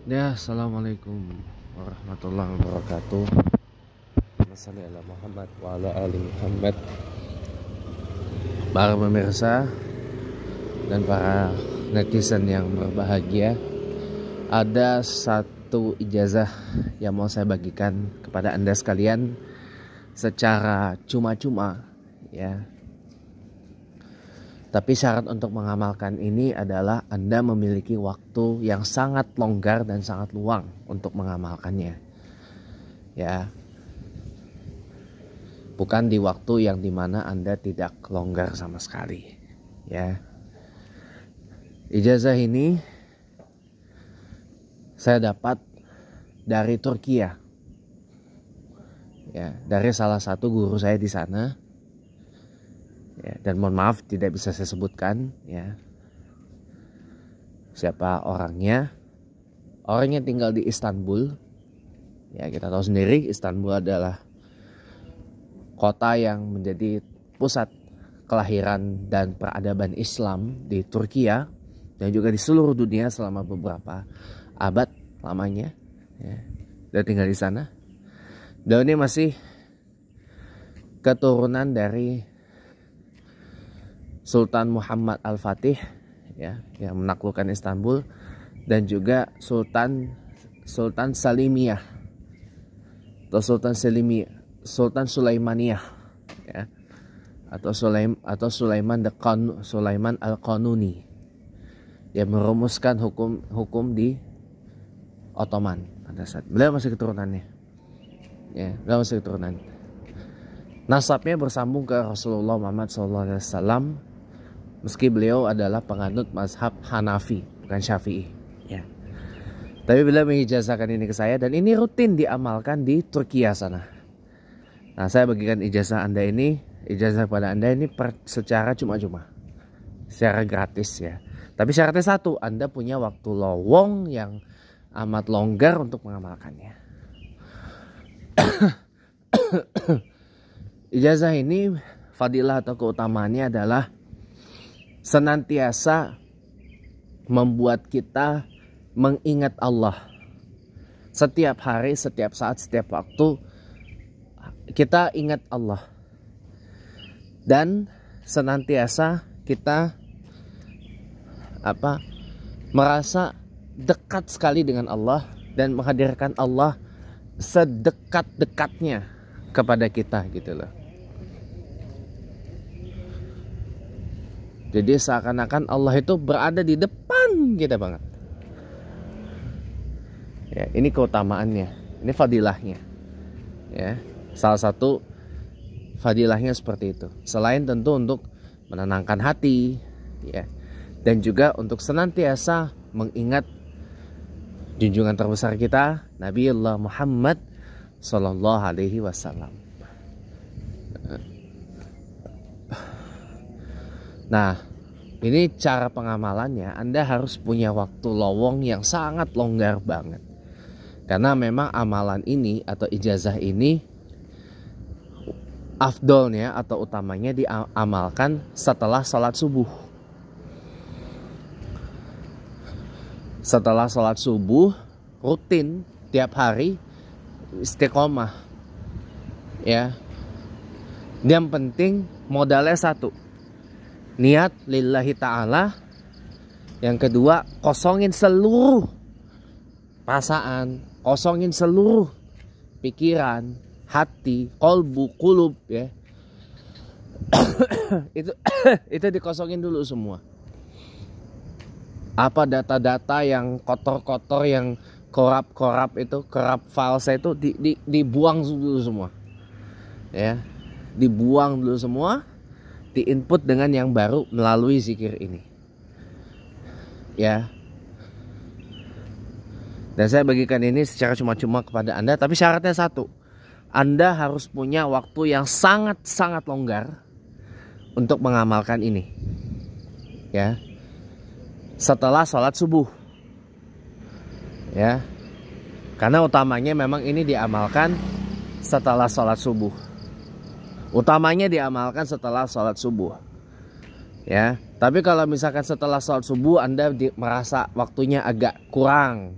Ya, assalamualaikum warahmatullahi wabarakatuh. Wassallallahu ala Muhammad wa ala ali Muhammad. Para pemirsa dan para netizen yang berbahagia, ada satu ijazah yang mau saya bagikan kepada Anda sekalian secara cuma-cuma, ya. Tapi syarat untuk mengamalkan ini adalah Anda memiliki waktu yang sangat longgar dan sangat luang untuk mengamalkannya. Ya. Bukan di waktu yang dimana Anda tidak longgar sama sekali. Ya. Ijazah ini saya dapat dari Turki. Ya, dari salah satu guru saya di sana. Ya, dan mohon maaf tidak bisa saya sebutkan ya siapa orangnya. Orangnya tinggal di Istanbul. Ya, kita tahu sendiri Istanbul adalah kota yang menjadi pusat kelahiran dan peradaban Islam di Turki dan juga di seluruh dunia selama beberapa abad lamanya. Ya, dan tinggal di sana. Dan ini masih keturunan dari Sultan Muhammad Al-Fatih, ya, yang menaklukkan Istanbul, dan juga Sultan Salimiyah atau Sultan Sulaimaniyah, ya, atau Sulaiman Al-Qanuni, yang merumuskan hukum di Ottoman pada saat beliau masih keturunannya. Ya, beliau masih keturunan. Nasabnya bersambung ke Rasulullah Muhammad SAW. Meski beliau adalah penganut mazhab Hanafi, bukan Syafi'i. Ya. Tapi beliau mengijazahkan ini ke saya dan ini rutin diamalkan di Turki sana. Nah, saya bagikan ijazah kepada Anda ini secara cuma-cuma, secara gratis ya. Tapi syaratnya satu, Anda punya waktu lowong yang amat longgar untuk mengamalkannya. Ijazah ini fadilah atau keutamaannya adalah senantiasa membuat kita mengingat Allah. Setiap hari, setiap saat, setiap waktu kita ingat Allah. Dan senantiasa kita merasa dekat sekali dengan Allah dan menghadirkan Allah sedekat-dekatnya kepada kita gitu loh. Jadi seakan-akan Allah itu berada di depan kita banget. Ya, ini keutamaannya, ini fadilahnya. Ya, salah satu fadilahnya seperti itu. Selain tentu untuk menenangkan hati, ya, dan juga untuk senantiasa mengingat junjungan terbesar kita, Nabiullah Muhammad Sallallahu Alaihi Wasallam. Nah, ini cara pengamalannya. Anda harus punya waktu lowong yang sangat longgar banget. Karena memang amalan ini atau ijazah ini afdolnya atau utamanya diamalkan setelah sholat subuh. Setelah sholat subuh rutin tiap hari istiqomah. Ya. Yang penting modalnya satu, niat lillahi ta'ala. Yang kedua, kosongin seluruh perasaan, kosongin seluruh pikiran, hati, kolbu, kulub, ya. itu dikosongin dulu semua. Apa data-data yang kotor-kotor, yang korap itu, korap falsa itu dibuang dulu semua. Ya. Dibuang dulu semua. Diinput dengan yang baru melalui zikir ini. Ya. Dan saya bagikan ini secara cuma-cuma kepada Anda. Tapi syaratnya satu, Anda harus punya waktu yang sangat-sangat longgar untuk mengamalkan ini. Ya. Setelah sholat subuh. Ya. Karena utamanya memang ini diamalkan setelah sholat subuh. Utamanya diamalkan setelah sholat subuh. Ya. Tapi kalau misalkan setelah sholat subuh Anda merasa waktunya agak kurang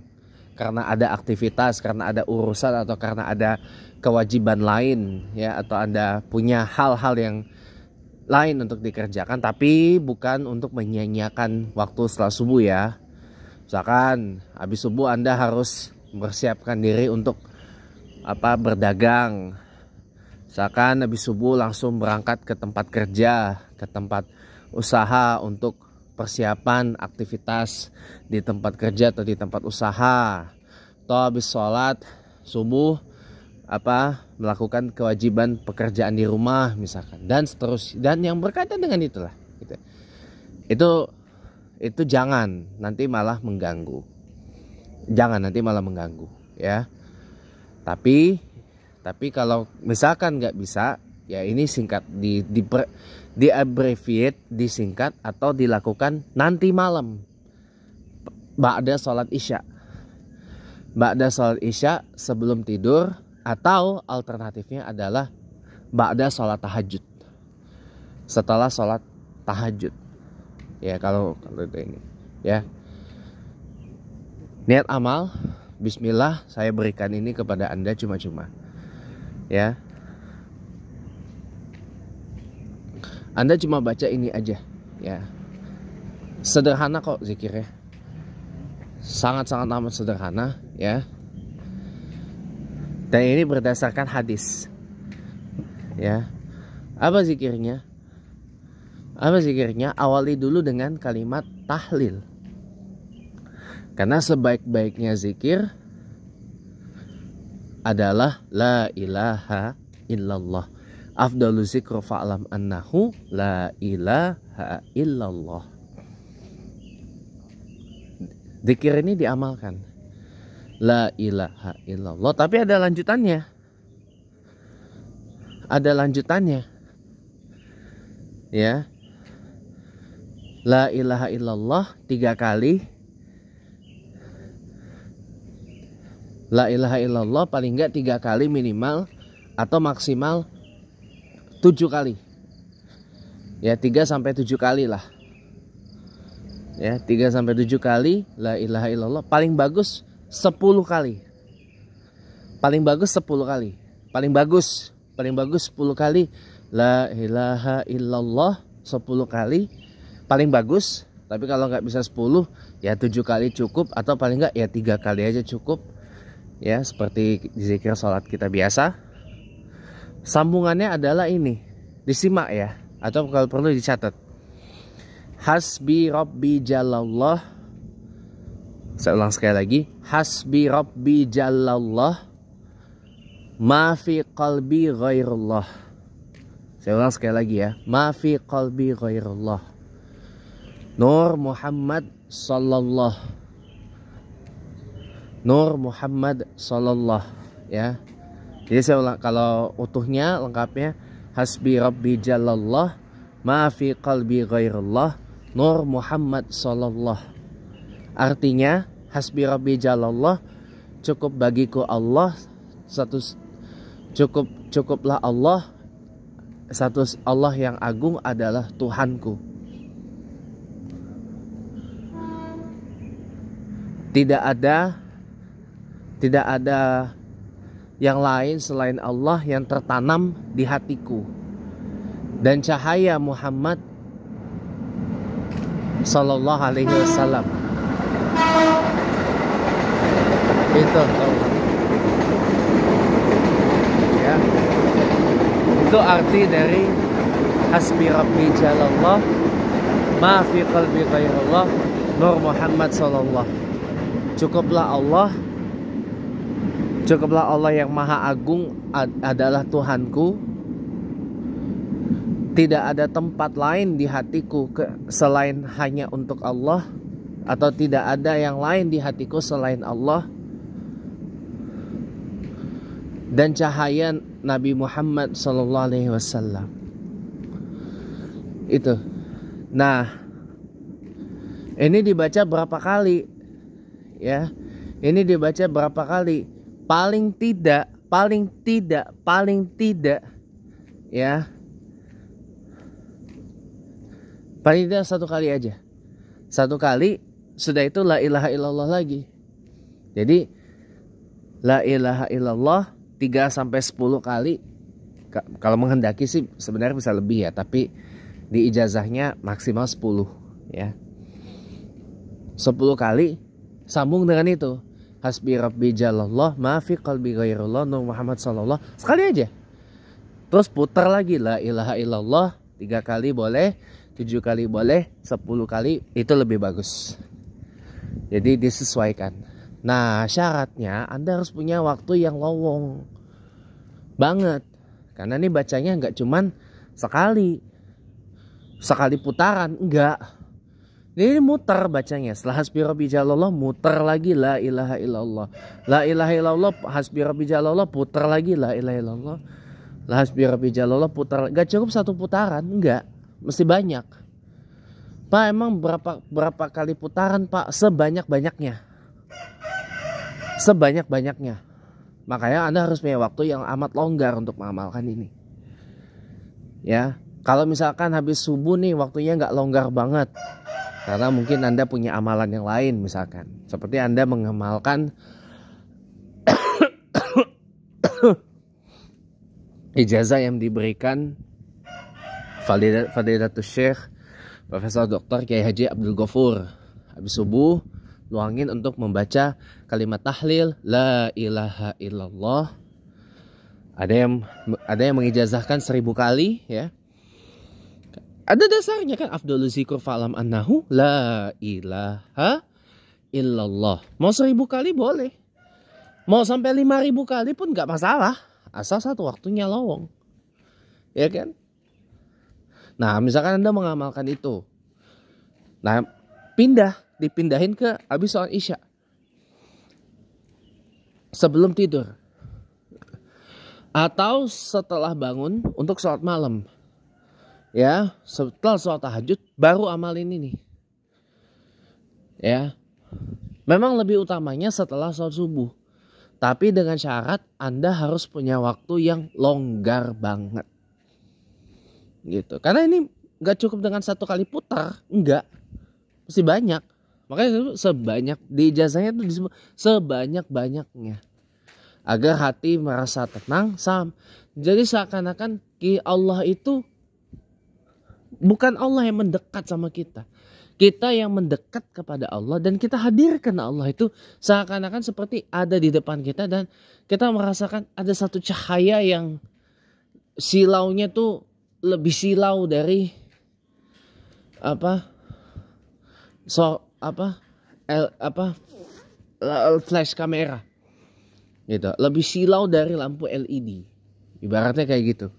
karena ada aktivitas, karena ada urusan, atau karena ada kewajiban lain ya, atau Anda punya hal-hal yang lain untuk dikerjakan, tapi bukan untuk menyia-nyiakan waktu setelah subuh ya. Misalkan habis subuh Anda harus mempersiapkan diri untuk berdagang. Misalkan habis subuh langsung berangkat ke tempat kerja, ke tempat usaha untuk persiapan aktivitas di tempat kerja atau di tempat usaha. Atau habis sholat subuh melakukan kewajiban pekerjaan di rumah misalkan, dan seterusnya, dan yang berkaitan dengan itulah gitu. Itu jangan nanti malah mengganggu. Jangan nanti malah mengganggu ya. Tapi kalau misalkan nggak bisa ya, ini singkat, di abbreviate, disingkat atau dilakukan nanti malam ba'da sholat isya. Ba'da sholat isya sebelum tidur, atau alternatifnya adalah ba'da sholat tahajud, setelah sholat tahajud ya. Kalau itu ini ya, niat amal bismillah, saya berikan ini kepada Anda cuma-cuma ya. Anda cuma baca ini aja ya. Sederhana kok zikirnya. Sangat-sangat amat sederhana ya. Dan ini berdasarkan hadis ya. Apa zikirnya? Awali dulu dengan kalimat tahlil. Karena sebaik-baiknya zikir adalah la ilaha illallah. Afdalu zikru fa'lam annahu la ilaha illallah. Zikir ini diamalkan, la ilaha illallah. Tapi ada lanjutannya. Ya. La ilaha illallah 3 kali. La ilaha illallah paling enggak 3 kali minimal, atau maksimal 7 kali. Ya 3-7 kali lah. Ya 3-7 kali la ilaha illallah. Paling bagus 10 kali. Paling bagus 10 kali. Paling bagus 10 kali la ilaha illallah 10 kali. Paling bagus. Tapi kalau nggak bisa 10 ya 7 kali cukup, atau paling nggak ya 3 kali aja cukup. Ya seperti zikir sholat kita biasa. Sambungannya adalah ini, disimak ya, atau kalau perlu dicatat. Hasbi Rabbi Jalallah. Saya ulang sekali lagi. Hasbi Rabbi Jalallah, ma fi qalbi ghairullah. Saya ulang sekali lagi ya. Ma fi qalbi ghairullah. Nur Muhammad sallallahu. Nur Muhammad sallallahu ya. Jadi saya ulang, kalau utuhnya lengkapnya hasbi Rabbi Jalallah, ma fi qalbi ghairullah, Nur Muhammad sallallahu. Artinya hasbi Rabbi Jalallah, cukup bagiku Allah, cukuplah Allah, satu Allah yang agung adalah Tuhanku. Tidak ada yang lain selain Allah yang tertanam di hatiku. Dan cahaya Muhammad sallallahu alaihi wasallam itu ya, itu arti dari hasbi Rabbi Jalallah, ma fi qalbi ghairullah, Nur Muhammad sallallahu. Cukuplah Allah yang maha agung adalah Tuhanku. Tidak ada tempat lain di hatiku selain hanya untuk Allah, atau tidak ada yang lain di hatiku selain Allah. Dan cahaya Nabi Muhammad sallallahu alaihi wasallam. Itu. Nah, ini dibaca berapa kali? Ya. Ini dibaca berapa kali? Paling tidak ya Paling tidak 1 kali aja. 1 kali, sudah itu la ilaha illallah lagi. Jadi la ilaha illallah 3-10 kali. Kalau menghendaki sih sebenarnya bisa lebih ya, tapi di ijazahnya maksimal 10 ya. 10 kali sambung dengan itu. Hasbi rabbi jalallah ma fi qalbi ghairullah Nur Muhammad sallallahu. Sekali aja. Terus putar lagi la ilaha illallah 3 kali boleh, 7 kali boleh, 10 kali itu lebih bagus. Jadi disesuaikan. Nah, syaratnya Anda harus punya waktu yang lowong banget. Karena ini bacanya nggak cuman sekali putaran, enggak. Ini muter bacanya. Setelah hasbi rabbi jalallah muter lagi la ilaha illallah. La ilaha illallah hasbi rabbi jalallah puter lagi la ilaha illallah. La hasbi rabbi jalallah puter. Enggak cukup 1 putaran, enggak. Mesti banyak. Pak, emang berapa kali putaran, Pak? Sebanyak-banyaknya. Sebanyak-banyaknya. Makanya Anda harus punya waktu yang amat longgar untuk mengamalkan ini. Ya, kalau misalkan habis subuh nih waktunya nggak longgar banget. Karena mungkin Anda punya amalan yang lain misalkan. Seperti Anda mengamalkan ijazah yang diberikan Fadilatul Syekh Profesor Dr. Kiai Haji Abdul Ghafur. Habis subuh luangin untuk membaca kalimat tahlil la ilaha illallah. Ada yang mengijazahkan 1000 kali ya. Ada dasarnya kan, afdhalul zikr fa'lam annahu la ilaha illallah. Mau 1000 kali boleh. Mau sampai 5000 kali pun nggak masalah, asal 1 waktunya lowong. Ya kan? Nah, misalkan Anda mengamalkan itu. Nah, dipindahin ke habis sholat Isya. Sebelum tidur. Atau setelah bangun untuk sholat malam. Ya, setelah sholat tahajud baru amalin ini. Ya. Memang lebih utamanya setelah sholat subuh. Tapi dengan syarat Anda harus punya waktu yang longgar banget. Gitu. Karena ini gak cukup dengan 1 kali putar. Enggak. Mesti banyak. Makanya itu sebanyak. Di ijazahnya itu disebut sebanyak-banyaknya. Agar hati merasa tenang. Jadi seakan-akan Allah itu bukan Allah yang mendekat sama kita. Kita yang mendekat kepada Allah. Dan kita hadirkan Allah itu seakan-akan seperti ada di depan kita. Dan kita merasakan ada satu cahaya yang silaunya tuh lebih silau dari flash kamera gitu. Lebih silau dari lampu LED, ibaratnya kayak gitu.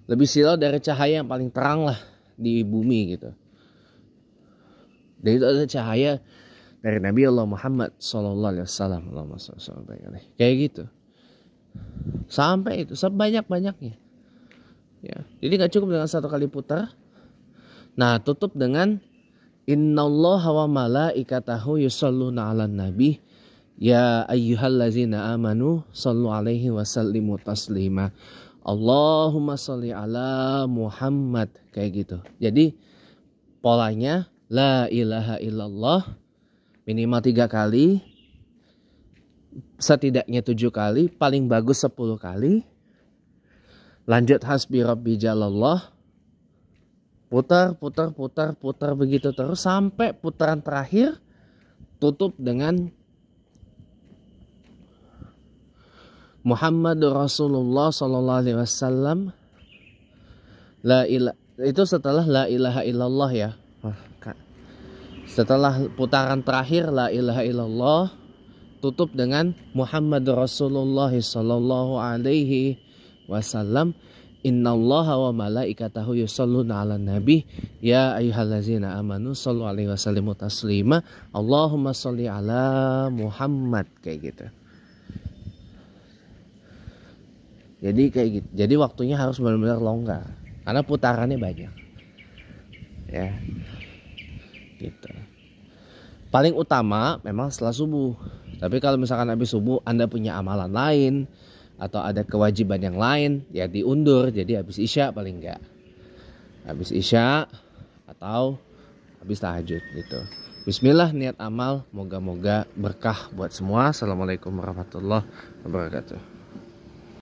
Lebih silau dari cahaya yang paling terang lah di bumi gitu. Dan itu ada cahaya dari Nabi Allah Muhammad sallallahu alaihi wasallam. Kayak gitu. Sampai itu sebanyak-banyaknya. Ya, jadi nggak cukup dengan 1 kali putar. Nah, tutup dengan innallaha wa malaikatahu yusholluna 'alan nabi ya ayyuhallazina amanu shallu 'alaihi wa sallimu taslima. Allahumma sholli ala Muhammad, kayak gitu. Jadi polanya la ilaha illallah minimal 3 kali, setidaknya 7 kali, paling bagus 10 kali. Lanjut hasbi rabbi jalallah. Putar begitu terus sampai putaran terakhir. Tutup dengan Muhammadur Rasulullah sallallahu alaihi wasallam. Itu setelah la ilaha illallah ya. Setelah putaran terakhir la ilaha illallah, tutup dengan Muhammadur Rasulullah sallallahu alaihi wasallam. Innallaha wa malaikatahu yusholluna 'alan nabi ya ayyuhallazina amanu shallu 'alaihi wa sallimu taslima. Allahumma sholli ala Muhammad, kayak gitu. Jadi kayak gitu. Jadi waktunya harus benar-benar longgar karena putarannya banyak. Ya. Gitu. Paling utama memang setelah subuh. Tapi kalau misalkan habis subuh Anda punya amalan lain atau ada kewajiban yang lain, ya diundur. Jadi habis Isya paling enggak. Habis Isya atau habis tahajud gitu. Bismillah niat amal, moga-moga berkah buat semua. Assalamualaikum warahmatullahi wabarakatuh.